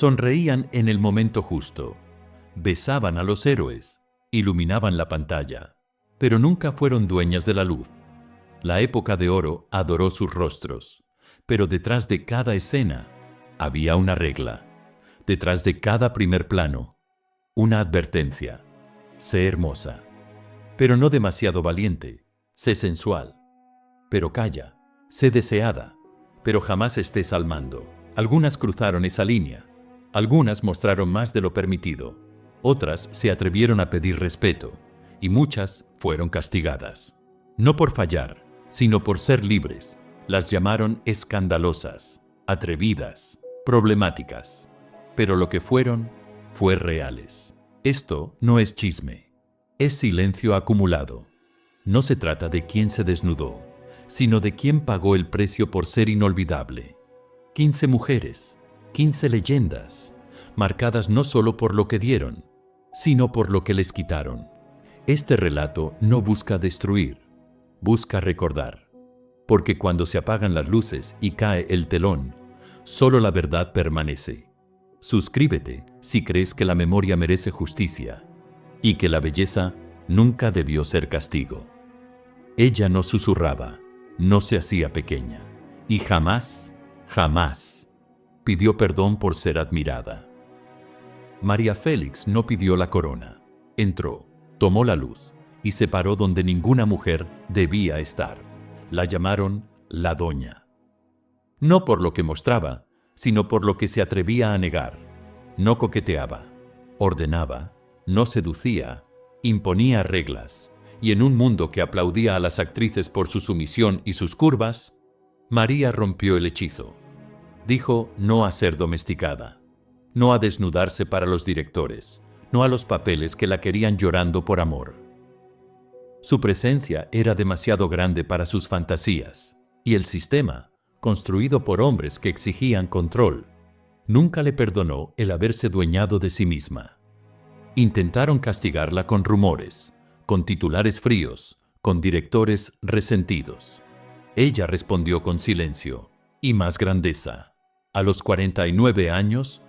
Sonreían en el momento justo, besaban a los héroes, iluminaban la pantalla, pero nunca fueron dueñas de la luz. La época de oro adoró sus rostros, pero detrás de cada escena había una regla. Detrás de cada primer plano, una advertencia. Sé hermosa, pero no demasiado valiente. Sé sensual, pero calla. Sé deseada, pero jamás estés al mando. Algunas cruzaron esa línea. Algunas mostraron más de lo permitido. Otras se atrevieron a pedir respeto, y muchas fueron castigadas. No por fallar, sino por ser libres. Las llamaron escandalosas, atrevidas, problemáticas. Pero lo que fueron, fue reales. Esto no es chisme, es silencio acumulado. No se trata de quién se desnudó, sino de quién pagó el precio por ser inolvidable. 15 mujeres, 15 leyendas, marcadas no solo por lo que dieron, sino por lo que les quitaron. Este relato no busca destruir, busca recordar. Porque cuando se apagan las luces y cae el telón, solo la verdad permanece. Suscríbete si crees que la memoria merece justicia y que la belleza nunca debió ser castigo. Ella no susurraba, no se hacía pequeña y jamás, jamás pidió perdón por ser admirada. María Félix no pidió la corona. Entró, tomó la luz y se paró donde ninguna mujer debía estar. La llamaron la Doña. No por lo que mostraba, sino por lo que se atrevía a negar. No coqueteaba, ordenaba, no seducía, imponía reglas, y en un mundo que aplaudía a las actrices por su sumisión y sus curvas, María rompió el hechizo. Dijo no a ser domesticada, no a desnudarse para los directores, no a los papeles que la querían llorando por amor. Su presencia era demasiado grande para sus fantasías, y el sistema, construido por hombres que exigían control, nunca le perdonó el haberse dueñado de sí misma. Intentaron castigarla con rumores, con titulares fríos, con directores resentidos. Ella respondió con silencio y más grandeza. A los 49 años,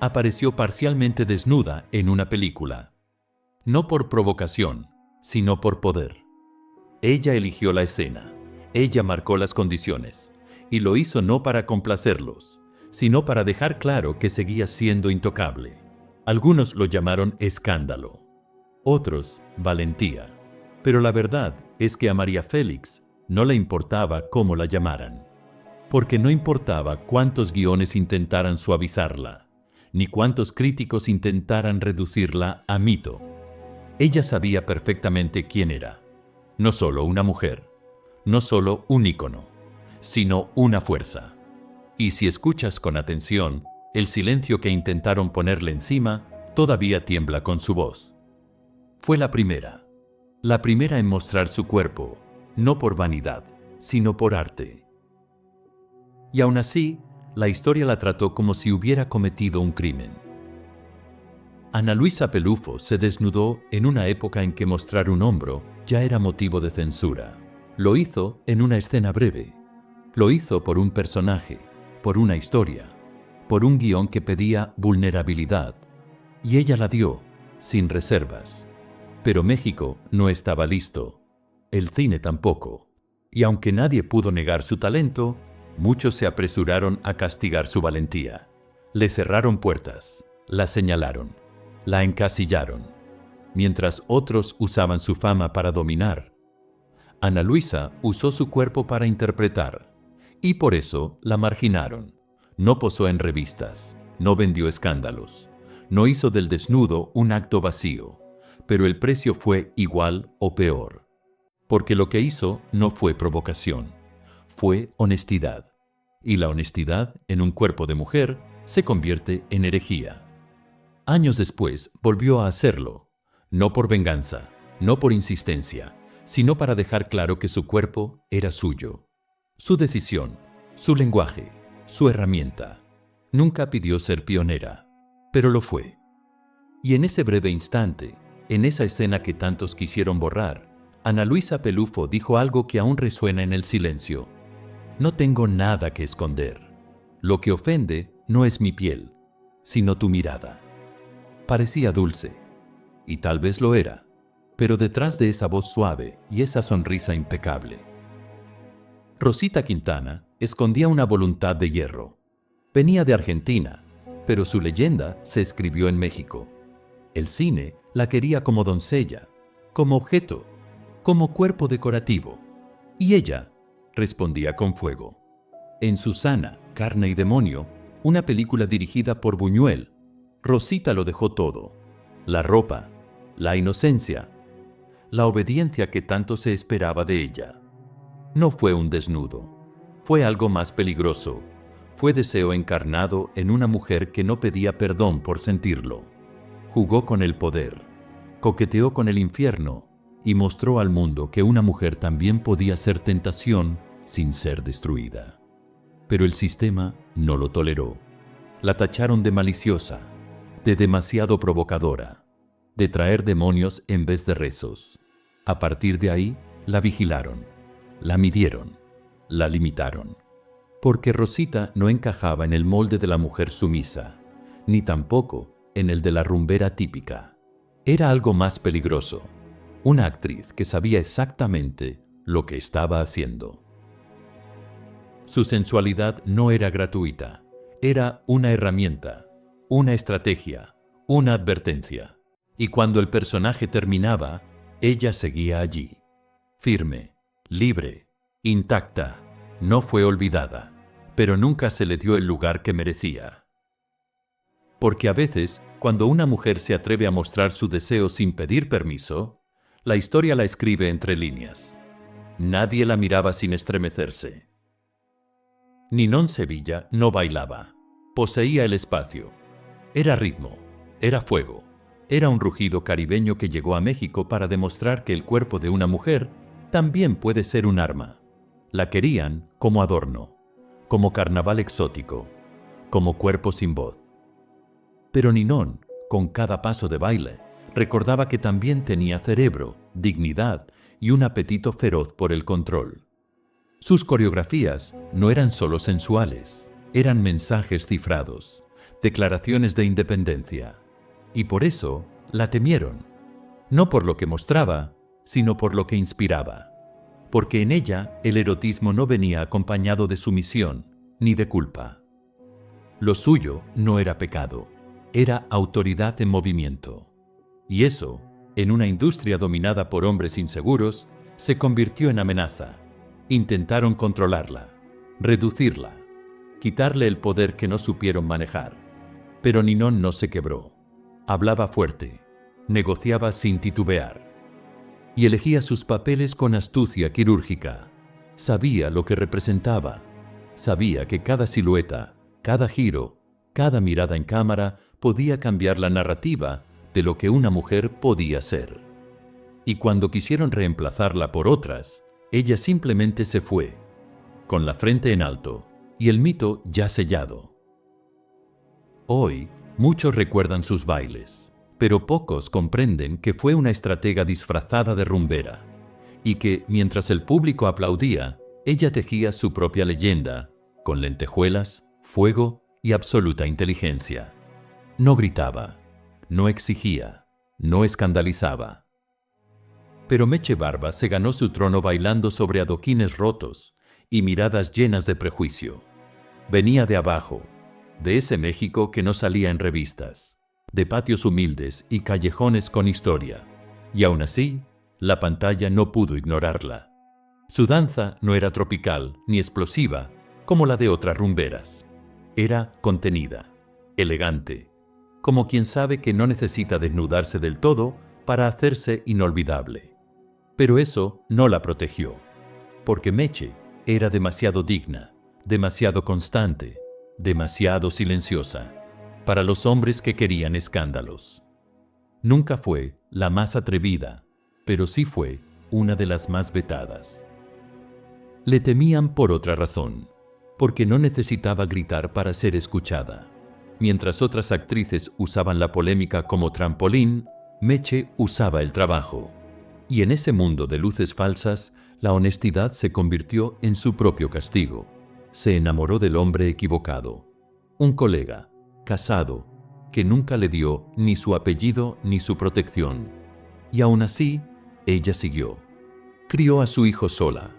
apareció parcialmente desnuda en una película. No por provocación, sino por poder. Ella eligió la escena, ella marcó las condiciones, y lo hizo no para complacerlos, sino para dejar claro que seguía siendo intocable. Algunos lo llamaron escándalo, otros valentía, pero la verdad es que a María Félix no le importaba cómo la llamaran, porque no importaba cuántos guiones intentaran suavizarla, ni cuántos críticos intentaran reducirla a mito. Ella sabía perfectamente quién era, no solo una mujer, no solo un ícono, sino una fuerza. Y si escuchas con atención, el silencio que intentaron ponerle encima todavía tiembla con su voz. Fue la primera en mostrar su cuerpo, no por vanidad, sino por arte. Y aún así, la historia la trató como si hubiera cometido un crimen. Ana Luisa Pelufo se desnudó en una época en que mostrar un hombro ya era motivo de censura. Lo hizo en una escena breve. Lo hizo por un personaje, por una historia, por un guión que pedía vulnerabilidad. Y ella la dio, sin reservas. Pero México no estaba listo. El cine tampoco. Y aunque nadie pudo negar su talento, muchos se apresuraron a castigar su valentía. Le cerraron puertas, la señalaron, la encasillaron, mientras otros usaban su fama para dominar. Ana Luisa usó su cuerpo para interpretar, y por eso la marginaron. No posó en revistas, no vendió escándalos, no hizo del desnudo un acto vacío, pero el precio fue igual o peor. Porque lo que hizo no fue provocación, fue honestidad. Y la honestidad en un cuerpo de mujer se convierte en herejía. Años después volvió a hacerlo, no por venganza, no por insistencia, sino para dejar claro que su cuerpo era suyo. Su decisión, su lenguaje, su herramienta. Nunca pidió ser pionera, pero lo fue. Y en ese breve instante, en esa escena que tantos quisieron borrar, Ana Luisa Pelufo dijo algo que aún resuena en el silencio. No tengo nada que esconder. Lo que ofende no es mi piel, sino tu mirada. Parecía dulce, y tal vez lo era, pero detrás de esa voz suave y esa sonrisa impecable. Rosita Quintana escondía una voluntad de hierro. Venía de Argentina, pero su leyenda se escribió en México. El cine la quería como doncella, como objeto, como cuerpo decorativo. Y ella respondía con fuego. En Susana, carne y demonio, una película dirigida por Buñuel, Rosita lo dejó todo. La ropa, la inocencia, la obediencia que tanto se esperaba de ella. No fue un desnudo, fue algo más peligroso. Fue deseo encarnado en una mujer que no pedía perdón por sentirlo. Jugó con el poder, coqueteó con el infierno y mostró al mundo que una mujer también podía ser tentación sin ser destruida. Pero el sistema no lo toleró. La tacharon de maliciosa, de demasiado provocadora, de traer demonios en vez de rezos. A partir de ahí, la vigilaron, la midieron, la limitaron. Porque Rosita no encajaba en el molde de la mujer sumisa, ni tampoco en el de la rumbera típica. Era algo más peligroso, una actriz que sabía exactamente lo que estaba haciendo. Su sensualidad no era gratuita, era una herramienta, una estrategia, una advertencia. Y cuando el personaje terminaba, ella seguía allí, firme, libre, intacta. No fue olvidada, pero nunca se le dio el lugar que merecía. Porque a veces, cuando una mujer se atreve a mostrar su deseo sin pedir permiso, la historia la escribe entre líneas. Nadie la miraba sin estremecerse. Ninón Sevilla no bailaba, poseía el espacio. Era ritmo, era fuego, era un rugido caribeño que llegó a México para demostrar que el cuerpo de una mujer también puede ser un arma. La querían como adorno, como carnaval exótico, como cuerpo sin voz. Pero Ninón, con cada paso de baile, recordaba que también tenía cerebro, dignidad y un apetito feroz por el control. Sus coreografías no eran solo sensuales, eran mensajes cifrados, declaraciones de independencia. Y por eso la temieron, no por lo que mostraba, sino por lo que inspiraba. Porque en ella el erotismo no venía acompañado de sumisión ni de culpa. Lo suyo no era pecado, era autoridad en movimiento. Y eso, en una industria dominada por hombres inseguros, se convirtió en amenaza. Intentaron controlarla, reducirla, quitarle el poder que no supieron manejar. Pero Ninón no se quebró. Hablaba fuerte, negociaba sin titubear. Y elegía sus papeles con astucia quirúrgica. Sabía lo que representaba. Sabía que cada silueta, cada giro, cada mirada en cámara podía cambiar la narrativa de lo que una mujer podía ser. Y cuando quisieron reemplazarla por otras, ella simplemente se fue, con la frente en alto y el mito ya sellado. Hoy, muchos recuerdan sus bailes, pero pocos comprenden que fue una estratega disfrazada de rumbera, y que, mientras el público aplaudía, ella tejía su propia leyenda, con lentejuelas, fuego y absoluta inteligencia. No gritaba, no exigía, no escandalizaba. Pero Meche Barba se ganó su trono bailando sobre adoquines rotos y miradas llenas de prejuicio. Venía de abajo, de ese México que no salía en revistas, de patios humildes y callejones con historia, y aún así, la pantalla no pudo ignorarla. Su danza no era tropical ni explosiva como la de otras rumberas. Era contenida, elegante, como quien sabe que no necesita desnudarse del todo para hacerse inolvidable. Pero eso no la protegió, porque Meche era demasiado digna, demasiado constante, demasiado silenciosa para los hombres que querían escándalos. Nunca fue la más atrevida, pero sí fue una de las más vetadas. Le temían por otra razón, porque no necesitaba gritar para ser escuchada. Mientras otras actrices usaban la polémica como trampolín, Meche usaba el trabajo. Y en ese mundo de luces falsas, la honestidad se convirtió en su propio castigo. Se enamoró del hombre equivocado. Un colega, casado, que nunca le dio ni su apellido ni su protección. Y aún así, ella siguió. Crió a su hijo sola.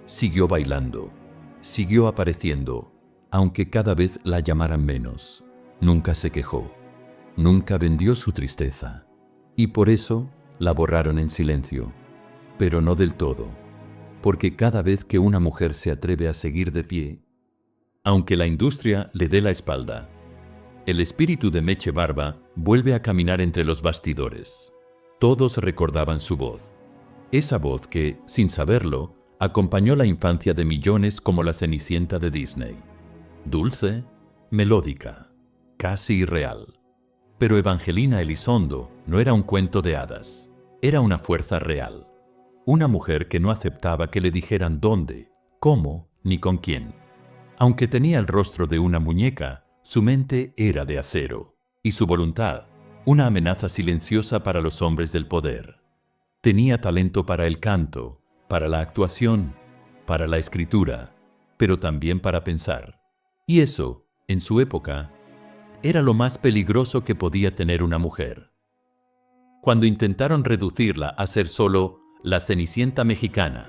Siguió bailando. Siguió apareciendo, aunque cada vez la llamaran menos. Nunca se quejó. Nunca vendió su tristeza. Y por eso la borraron en silencio. Pero no del todo. Porque cada vez que una mujer se atreve a seguir de pie, aunque la industria le dé la espalda, el espíritu de Meche Barba vuelve a caminar entre los bastidores. Todos recordaban su voz. Esa voz que, sin saberlo, acompañó la infancia de millones como la Cenicienta de Disney. Dulce, melódica, casi irreal. Pero Evangelina Elizondo no era un cuento de hadas. Era una fuerza real. Una mujer que no aceptaba que le dijeran dónde, cómo, ni con quién. Aunque tenía el rostro de una muñeca, su mente era de acero, y su voluntad, una amenaza silenciosa para los hombres del poder. Tenía talento para el canto, para la actuación, para la escritura, pero también para pensar. Y eso, en su época, era lo más peligroso que podía tener una mujer. Cuando intentaron reducirla a ser solo la Cenicienta mexicana,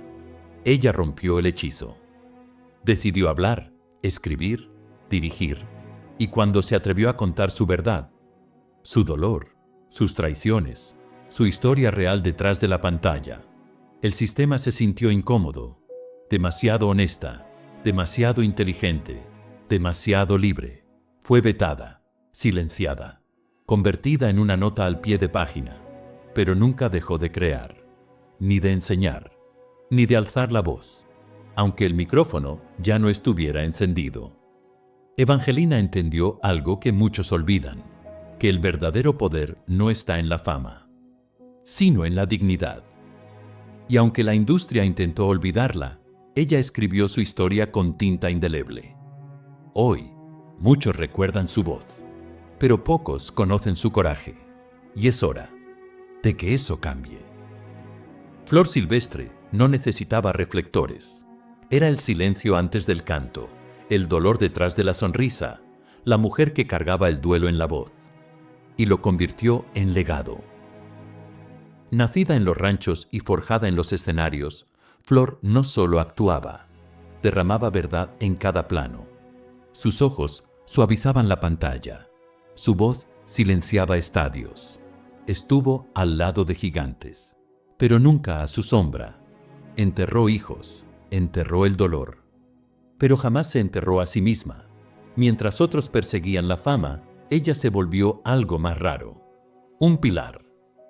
ella rompió el hechizo. Decidió hablar, escribir, dirigir, y cuando se atrevió a contar su verdad, su dolor, sus traiciones, su historia real detrás de la pantalla, el sistema se sintió incómodo, demasiado honesta, demasiado inteligente, demasiado libre. Fue vetada, silenciada, convertida en una nota al pie de página, pero nunca dejó de crear, ni de enseñar, ni de alzar la voz, aunque el micrófono ya no estuviera encendido. Evangelina entendió algo que muchos olvidan, que el verdadero poder no está en la fama, sino en la dignidad. Y aunque la industria intentó olvidarla, ella escribió su historia con tinta indeleble. Hoy, muchos recuerdan su voz, pero pocos conocen su coraje, y es hora de que eso cambie. Flor Silvestre no necesitaba reflectores. Era el silencio antes del canto, el dolor detrás de la sonrisa, la mujer que cargaba el duelo en la voz, y lo convirtió en legado. Nacida en los ranchos y forjada en los escenarios, Flor no solo actuaba, derramaba verdad en cada plano. Sus ojos suavizaban la pantalla, su voz silenciaba estadios. Estuvo al lado de gigantes, pero nunca a su sombra. Enterró hijos, enterró el dolor, pero jamás se enterró a sí misma. Mientras otros perseguían la fama, ella se volvió algo más raro. Un pilar,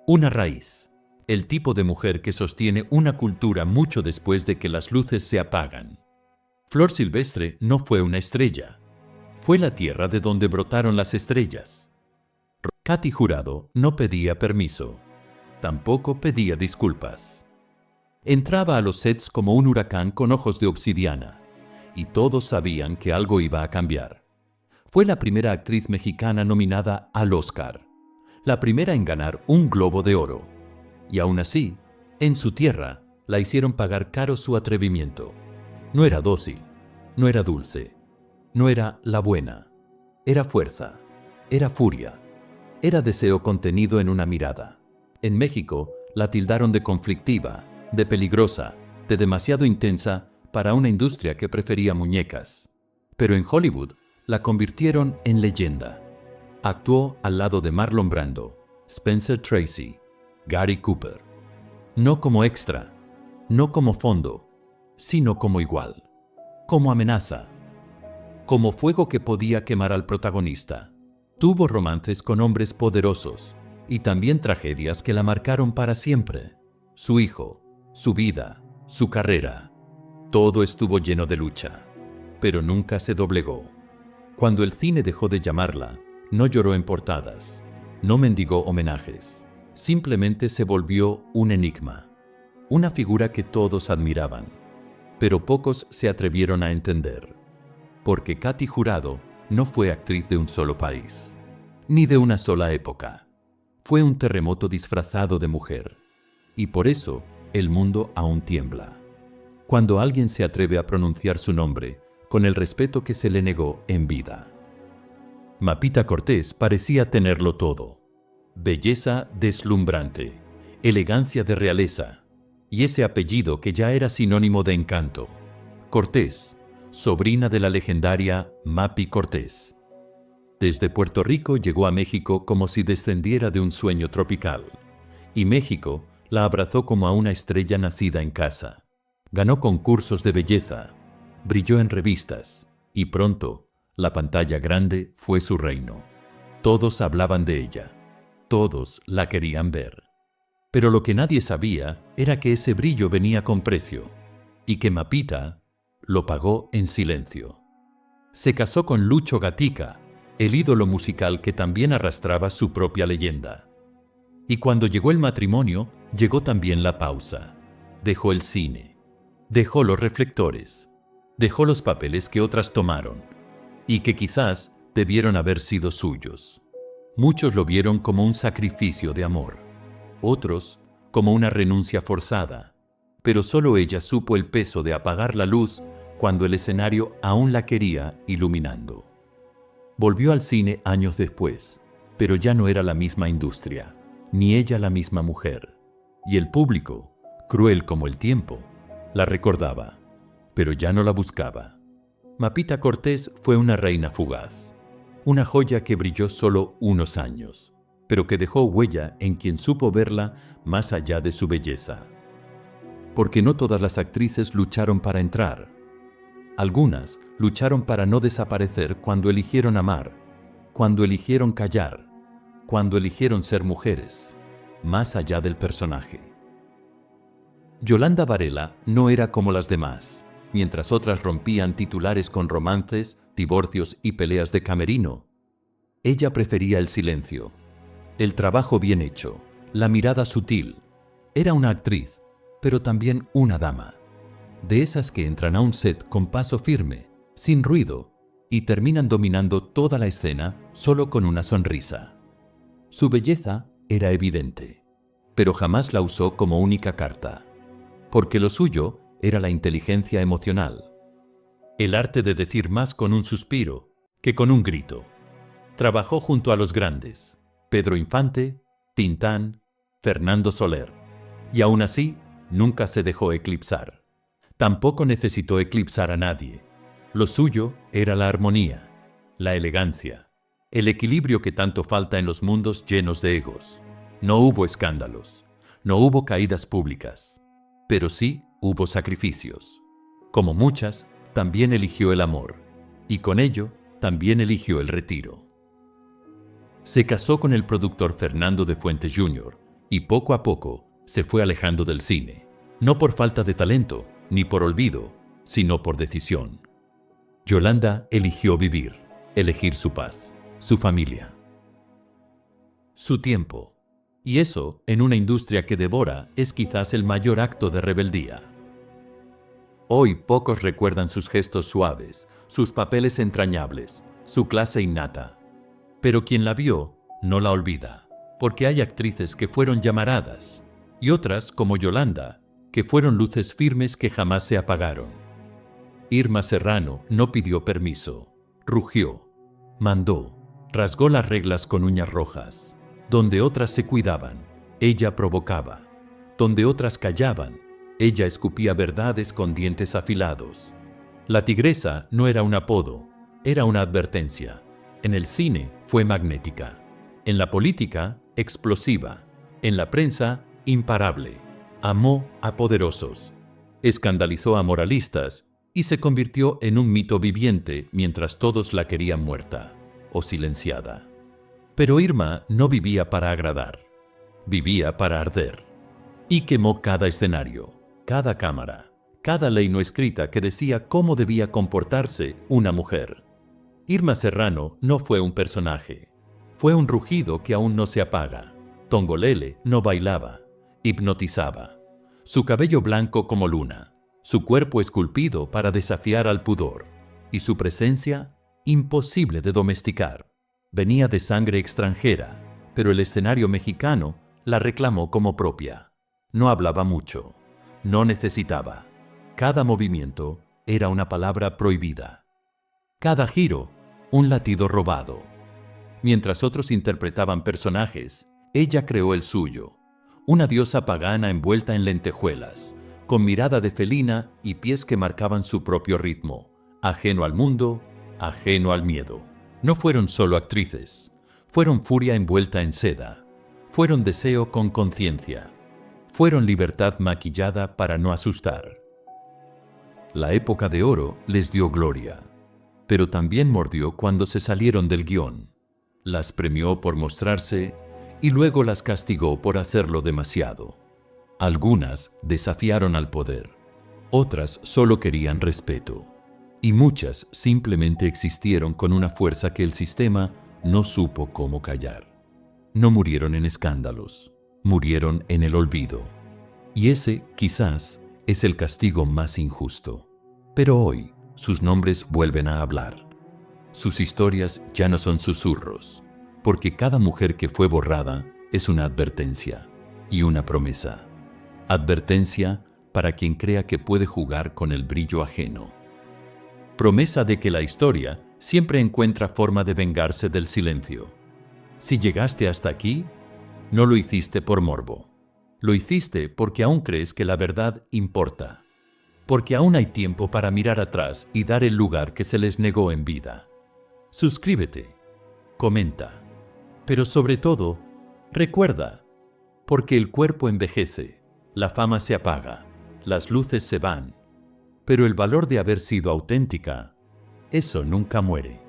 una raíz, el tipo de mujer que sostiene una cultura mucho después de que las luces se apagan. Flor Silvestre no fue una estrella, fue la tierra de donde brotaron las estrellas. Katy Jurado no pedía permiso, tampoco pedía disculpas. Entraba a los sets como un huracán con ojos de obsidiana, y todos sabían que algo iba a cambiar. Fue la primera actriz mexicana nominada al Oscar, la primera en ganar un Globo de Oro. Y aún así, en su tierra, la hicieron pagar caro su atrevimiento. No era dócil, no era dulce, no era la buena. Era fuerza, era furia, era deseo contenido en una mirada. En México, la tildaron de conflictiva, de peligrosa, de demasiado intensa para una industria que prefería muñecas. Pero en Hollywood, la convirtieron en leyenda. Actuó al lado de Marlon Brando, Spencer Tracy, Gary Cooper. No como extra, no como fondo, sino como igual, como amenaza, como fuego que podía quemar al protagonista. Tuvo romances con hombres poderosos y también tragedias que la marcaron para siempre. Su hijo, su vida, su carrera. Todo estuvo lleno de lucha, pero nunca se doblegó. Cuando el cine dejó de llamarla, no lloró en portadas, no mendigó homenajes. Simplemente se volvió un enigma, una figura que todos admiraban, pero pocos se atrevieron a entender. Porque Katy Jurado no fue actriz de un solo país, ni de una sola época. Fue un terremoto disfrazado de mujer, y por eso el mundo aún tiembla. Cuando alguien se atreve a pronunciar su nombre con el respeto que se le negó en vida. Mapita Cortés parecía tenerlo todo: belleza deslumbrante, elegancia de realeza, y ese apellido que ya era sinónimo de encanto: Cortés, sobrina de la legendaria Mapi Cortés. Desde Puerto Rico llegó a México como si descendiera de un sueño tropical, y México la abrazó como a una estrella nacida en casa. Ganó concursos de belleza, brilló en revistas, y pronto la pantalla grande fue su reino. Todos hablaban de ella, todos la querían ver. Pero lo que nadie sabía era que ese brillo venía con precio, y que Mapita lo pagó en silencio. Se casó con Lucho Gatica, el ídolo musical que también arrastraba su propia leyenda. Y cuando llegó el matrimonio, llegó también la pausa. Dejó el cine, dejó los reflectores, dejó los papeles que otras tomaron, y que quizás debieron haber sido suyos. Muchos lo vieron como un sacrificio de amor, otros como una renuncia forzada, pero solo ella supo el peso de apagar la luz cuando el escenario aún la quería iluminando. Volvió al cine años después, pero ya no era la misma industria, ni ella la misma mujer, y el público, cruel como el tiempo, la recordaba, pero ya no la buscaba. Mapita Cortés fue una reina fugaz, una joya que brilló solo unos años, pero que dejó huella en quien supo verla más allá de su belleza. Porque no todas las actrices lucharon para entrar. Algunas lucharon para no desaparecer cuando eligieron amar, cuando eligieron callar, cuando eligieron ser mujeres, más allá del personaje. Yolanda Varela no era como las demás. Mientras otras rompían titulares con romances, divorcios y peleas de camerino, ella prefería el silencio, el trabajo bien hecho, la mirada sutil. Era una actriz, pero también una dama. De esas que entran a un set con paso firme, sin ruido, y terminan dominando toda la escena solo con una sonrisa. Su belleza era evidente, pero jamás la usó como única carta, porque lo suyo era la inteligencia emocional, el arte de decir más con un suspiro que con un grito. Trabajó junto a los grandes, Pedro Infante, Tintán, Fernando Soler, y aún así nunca se dejó eclipsar. Tampoco necesitó eclipsar a nadie. Lo suyo era la armonía, la elegancia, el equilibrio que tanto falta en los mundos llenos de egos. No hubo escándalos, no hubo caídas públicas, pero sí hubo sacrificios. Como muchas, también eligió el amor, y con ello también eligió el retiro. Se casó con el productor Fernando de Fuentes Jr. y poco a poco se fue alejando del cine, no por falta de talento, ni por olvido, sino por decisión. Yolanda eligió vivir, elegir su paz, su familia, su tiempo. Y eso, en una industria que devora, es quizás el mayor acto de rebeldía. Hoy pocos recuerdan sus gestos suaves, sus papeles entrañables, su clase innata. Pero quien la vio, no la olvida, porque hay actrices que fueron llamaradas, y otras, como Yolanda, que fueron luces firmes que jamás se apagaron. Irma Serrano no pidió permiso, rugió, mandó, rasgó las reglas con uñas rojas. Donde otras se cuidaban, ella provocaba. Donde otras callaban, ella escupía verdades con dientes afilados. La tigresa no era un apodo, era una advertencia. En el cine fue magnética. En la política, explosiva. En la prensa, imparable. Amó a poderosos. Escandalizó a moralistas y se convirtió en un mito viviente mientras todos la querían muerta o silenciada. Pero Irma no vivía para agradar, vivía para arder. Y quemó cada escenario, cada cámara, cada ley no escrita que decía cómo debía comportarse una mujer. Irma Serrano no fue un personaje, fue un rugido que aún no se apaga. Tongolele no bailaba, hipnotizaba. Su cabello blanco como luna, su cuerpo esculpido para desafiar al pudor, y su presencia imposible de domesticar. Venía de sangre extranjera, pero el escenario mexicano la reclamó como propia. No hablaba mucho, no necesitaba. Cada movimiento era una palabra prohibida. Cada giro, un latido robado. Mientras otros interpretaban personajes, ella creó el suyo. Una diosa pagana envuelta en lentejuelas, con mirada de felina y pies que marcaban su propio ritmo, ajeno al mundo, ajeno al miedo. No fueron solo actrices, fueron furia envuelta en seda, fueron deseo con conciencia, fueron libertad maquillada para no asustar. La época de oro les dio gloria, pero también mordió cuando se salieron del guión. Las premió por mostrarse y luego las castigó por hacerlo demasiado. Algunas desafiaron al poder, otras solo querían respeto, y muchas simplemente existieron con una fuerza que el sistema no supo cómo callar. No murieron en escándalos, murieron en el olvido. Y ese, quizás, es el castigo más injusto. Pero hoy, sus nombres vuelven a hablar. Sus historias ya no son susurros, porque cada mujer que fue borrada es una advertencia y una promesa. Advertencia para quien crea que puede jugar con el brillo ajeno. Promesa de que la historia siempre encuentra forma de vengarse del silencio. Si llegaste hasta aquí, no lo hiciste por morbo. Lo hiciste porque aún crees que la verdad importa. Porque aún hay tiempo para mirar atrás y dar el lugar que se les negó en vida. Suscríbete, comenta, pero sobre todo, recuerda, porque el cuerpo envejece, la fama se apaga, las luces se van, pero el valor de haber sido auténtica, eso nunca muere.